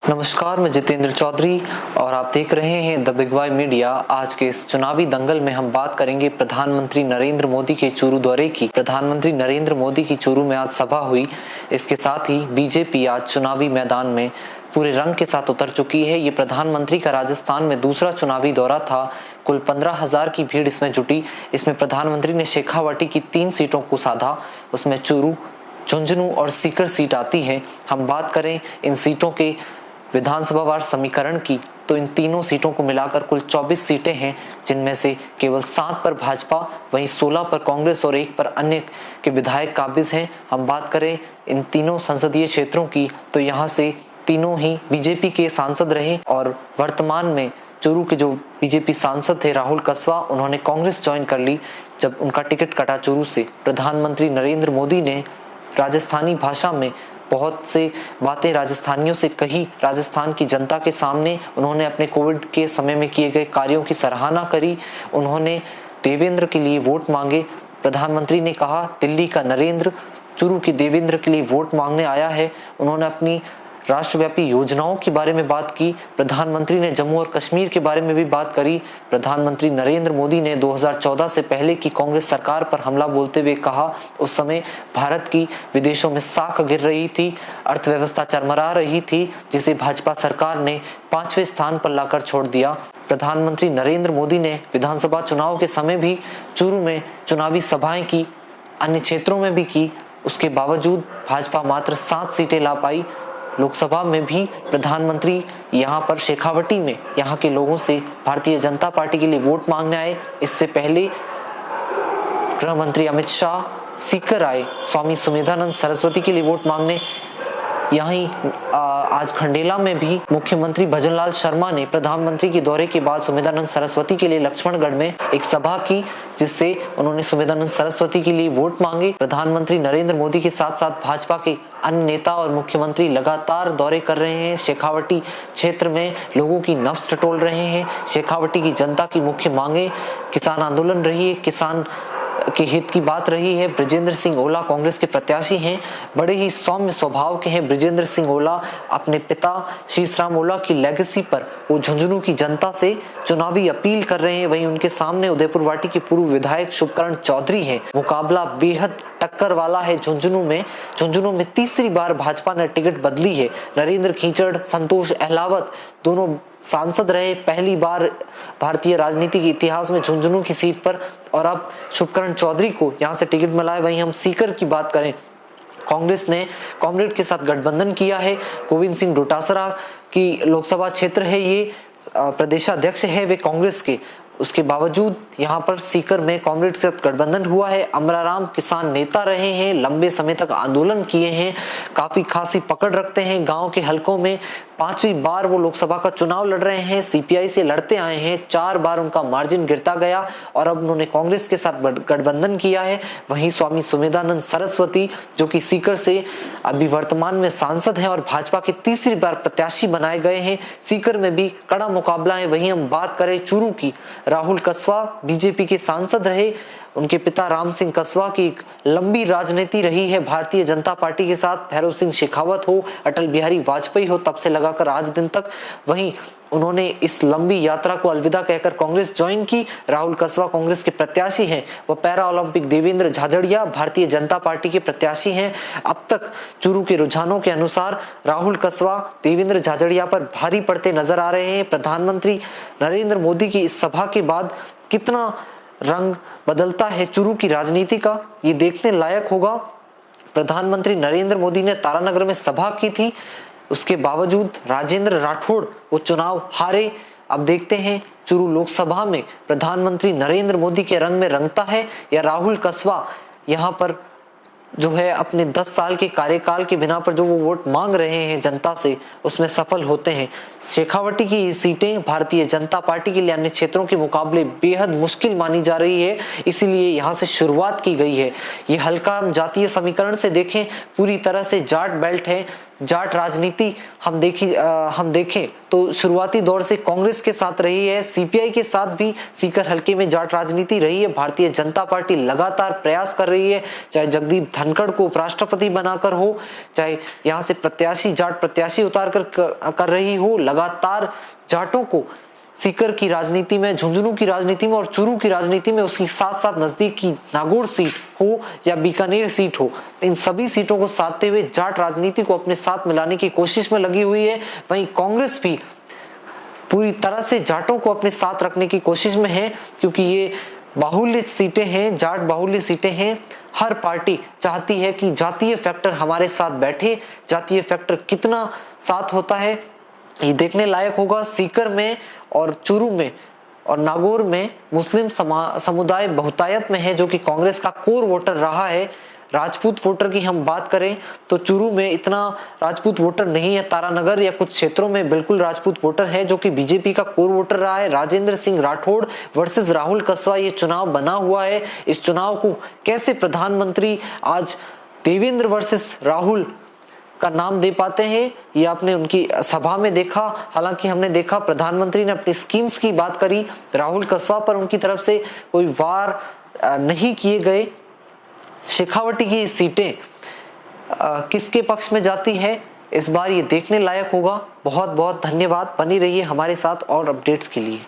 नमस्कार, मैं जितेंद्र चौधरी और आप देख रहे हैं द बिग वाई मीडिया। आज के इस चुनावी दंगल में हम बात करेंगे प्रधानमंत्री नरेंद्र मोदी के चूरू दौरे की। प्रधानमंत्री नरेंद्र मोदी की चूरू में आज सभा हुई। इसके साथ ही बीजेपी आज चुनावी मैदान में पूरे रंग के साथ उतर चुकी है। ये प्रधानमंत्री का राजस्थान में दूसरा चुनावी दौरा था। कुल 15,000 की भीड़ इसमें जुटी। इसमें प्रधानमंत्री ने शेखावाटी की 3 सीटों को साधा। उसमें चूरू, झुंझुनू और सीकर सीट आती है। हम बात करें इन सीटों के विधानसभा वार समीकरण की तो इन तीनों सीटों को मिलाकर कुल 24 सीटें हैं, जिनमें से केवल 7 पर भाजपा, वहीं 16 पर कांग्रेस और 1 पर अन्य के विधायक काबिज हैं। हम बात करें इन तीनों संसदीय क्षेत्रों की तो यहाँ से तीनों ही बीजेपी के सांसद रहे और वर्तमान में चूरू के जो बीजेपी सांसद थे राहुल कसवा, उन्होंने कांग्रेस ज्वाइन कर ली जब उनका टिकट कटा चूरू से। प्रधानमंत्री नरेंद्र मोदी ने राजस्थानी भाषा में बहुत से बातें राजस्थानियों से कही। राजस्थान की जनता के सामने उन्होंने अपने कोविड के समय में किए गए कार्यों की सराहना करी। उन्होंने देवेंद्र के लिए वोट मांगे। प्रधानमंत्री ने कहा दिल्ली का नरेंद्र चूरू के देवेंद्र के लिए वोट मांगने आया है। उन्होंने अपनी राष्ट्रव्यापी योजनाओं के बारे में बात की। प्रधानमंत्री ने जम्मू और कश्मीर के बारे में भी बात करी। प्रधानमंत्री नरेंद्र मोदी ने 2014 से पहले की कांग्रेस सरकार पर हमला बोलते हुए कहा उस समय भारत की विदेशों में साख गिर रही थी, अर्थव्यवस्था चरमरा रही थी, जिसे भाजपा सरकार ने 5वें स्थान पर लाकर छोड़ दिया। प्रधानमंत्री नरेंद्र मोदी ने विधानसभा चुनाव के समय भी चूरू में चुनावी सभाएं की, अन्य क्षेत्रों में भी की। उसके बावजूद भाजपा मात्र 7 सीटें ला पाई। लोकसभा में भी प्रधानमंत्री यहाँ पर शेखावाटी में यहाँ के लोगों से भारतीय जनता पार्टी के लिए वोट मांगने आए। इससे पहले गृह मंत्री अमित शाह सीकर आए स्वामी सुमेधानंद सरस्वती के लिए वोट मांगने। यहीं आज खंडेला में भी मुख्यमंत्री भजनलाल शर्मा ने प्रधानमंत्री के दौरे के बाद सुमेधानंद सरस्वती के लिए लक्ष्मणगढ़ में एक सभा की, जिससे उन्होंने सुमेधानंद सरस्वती के लिए वोट मांगे। प्रधानमंत्री नरेंद्र मोदी के साथ साथ भाजपा के अन्य नेता और मुख्यमंत्री लगातार दौरे कर रहे हैं। शेखावाटी क्षेत्र में लोगों की नब्ज टटोल रहे हैं। शेखावाटी की जनता की मुख्य मांगे किसान आंदोलन रही है, किसान के हित की बात रही है। ब्रिजेंद्र सिंह ओला कांग्रेस के प्रत्याशी हैं, बड़े ही सौम्य स्वभाव के हैं। ब्रिजेंद्र सिंह ओला अपने पिता शीशराम ओला की लेगेसी पर वो झुंझुनू की जनता से चुनावी अपील कर रहे हैं। वहीं उनके सामने उदयपुर वाटी के पूर्व विधायक शुभकरण चौधरी हैं। मुकाबला बेहद टक्कर वाला है झुंझुनू में तीसरी बार भाजपा ने टिकट बदली है। नरेंद्र खींचड़, संतोष अहलावत दोनों सांसद रहे पहली बार भारतीय राजनीति के इतिहास में झुंझुनू की सीट पर, और अब शुभकरण चौधरी को यहां से टिकट मिला है। वहीं हम सीकर की बात करें, कांग्रेस ने कॉमरेड के साथ गठबंधन किया है। गोविंद सिंह डोटासरा की लोकसभा क्षेत्र है, ये प्रदेशाध्यक्ष है वे कांग्रेस के। उसके बावजूद यहाँ पर सीकर में कांग्रेस के साथ गठबंधन हुआ है। अमराराम किसान नेता रहे हैं, लंबे समय तक आंदोलन किए हैं, काफी खासी पकड़ रखते हैं गांव के हलकों में। 5वीं बार वो लोकसभा का चुनाव लड़ रहे हैं, सीपीआई से लड़ते आए हैं। 4 बार उनका मार्जिन गिरता गया और अब उन्होंने कांग्रेस के साथ गठबंधन किया है। वहीं स्वामी सुमेधानंद सरस्वती जो कि सीकर से अभी वर्तमान में सांसद हैं और भाजपा के तीसरी बार प्रत्याशी बनाए गए हैं। सीकर में भी कड़ा मुकाबला है। वहीं हम बात करें चूरू की, राहुल कसवा बीजेपी के सांसद रहे। उनके पिता राम सिंह कसवा की एक लंबी राजनीति रही है भारतीय जनता पार्टी के साथ। भैरव सिंह शेखावत हो, अटल बिहारी वाजपेयी हो, तब से लगाकर आज दिन तक। वहीं उन्होंने इस लंबी यात्रा को अलविदा कहकर कांग्रेस ज्वाइन की। राहुल कसवा कांग्रेस के प्रत्याशी हैं। वो para Olympic Devendra Jhajharia Bharatiya Janata party के प्रत्याशी हैं। अब तक चूरू के रुझानों के अनुसार राहुल कसवा देवेंद्र झाझड़िया पर भारी पड़ते नजर आ रहे हैं। प्रधानमंत्री नरेंद्र मोदी की इस सभा के बाद कितना रंग बदलता है चूरू की राजनीति का, ये देखने लायक होगा। प्रधानमंत्री नरेंद्र मोदी ने तारानगर में सभा की थी, उसके बावजूद राजेंद्र राठौड़ वो चुनाव हारे। अब देखते हैं चूरू लोकसभा में प्रधानमंत्री नरेंद्र मोदी के रंग में रंगता है या राहुल कसवा यहाँ पर जो है अपने 10 साल के कार्यकाल के बिना पर जो वो वोट मांग रहे हैं जनता से, उसमें सफल होते हैं। शेखावाटी की सीटें भारतीय जनता पार्टी के लिए अन्य क्षेत्रों के मुकाबले बेहद मुश्किल मानी जा रही है, इसीलिए यहाँ से शुरुआत की गई है। ये हल्का जातीय समीकरण से देखें पूरी तरह से जाट बेल्ट है, जाट राजनीति हम देखें तो शुरुआती दौर से कांग्रेस के साथ रही है, सीपीआई के साथ भी सीकर हलके में जाट राजनीति रही है। भारतीय जनता पार्टी लगातार प्रयास कर रही है, चाहे जगदीप धनखड़ को उपराष्ट्रपति बनाकर हो, चाहे यहाँ से प्रत्याशी जाट प्रत्याशी उतार कर रही हो, लगातार जाटों को सीकर की राजनीति में, झुंझुनू की राजनीति में और चूरू की राजनीति में, उसकी साथ साथ नजदीक की नागौर सीट हो या बीकानेर सीट हो, इन सभी सीटों को साधते हुए जाट राजनीति को अपने साथ मिलाने की कोशिश में लगी हुई है। वहीं कांग्रेस भी पूरी तरह से जाटों को अपने साथ रखने की कोशिश में है, क्योंकि ये बाहुल्य सीटें हैं, जाट बाहुल्य सीटें हैं। हर पार्टी चाहती है कि जातीय फैक्टर हमारे साथ बैठे। जातीय फैक्टर कितना साथ होता है ये देखने लायक होगा। सीकर में और चूरू में और नागौर में मुस्लिम समुदाय बहुतायत में है, जो कि कांग्रेस का कोर वोटर रहा है। राजपूत वोटर की हम बात करें तो चूरू में इतना राजपूत वोटर नहीं है, तारानगर या कुछ क्षेत्रों में बिल्कुल राजपूत वोटर है, जो कि बीजेपी का कोर वोटर रहा है। राजेंद्र सिंह राठौड़ वर्सेस राहुल कसवा ये चुनाव बना हुआ है। इस चुनाव को कैसे प्रधानमंत्री आज देवेंद्र वर्सेस राहुल का नाम दे पाते हैं, ये आपने उनकी सभा में देखा। हालांकि हमने देखा प्रधानमंत्री ने अपनी स्कीम्स की बात करी, राहुल कसवा पर उनकी तरफ से कोई वार नहीं किए गए। शेखावटी की सीटें किसके पक्ष में जाती है इस बार ये देखने लायक होगा। बहुत बहुत धन्यवाद, बनी रहिए हमारे साथ और अपडेट्स के लिए।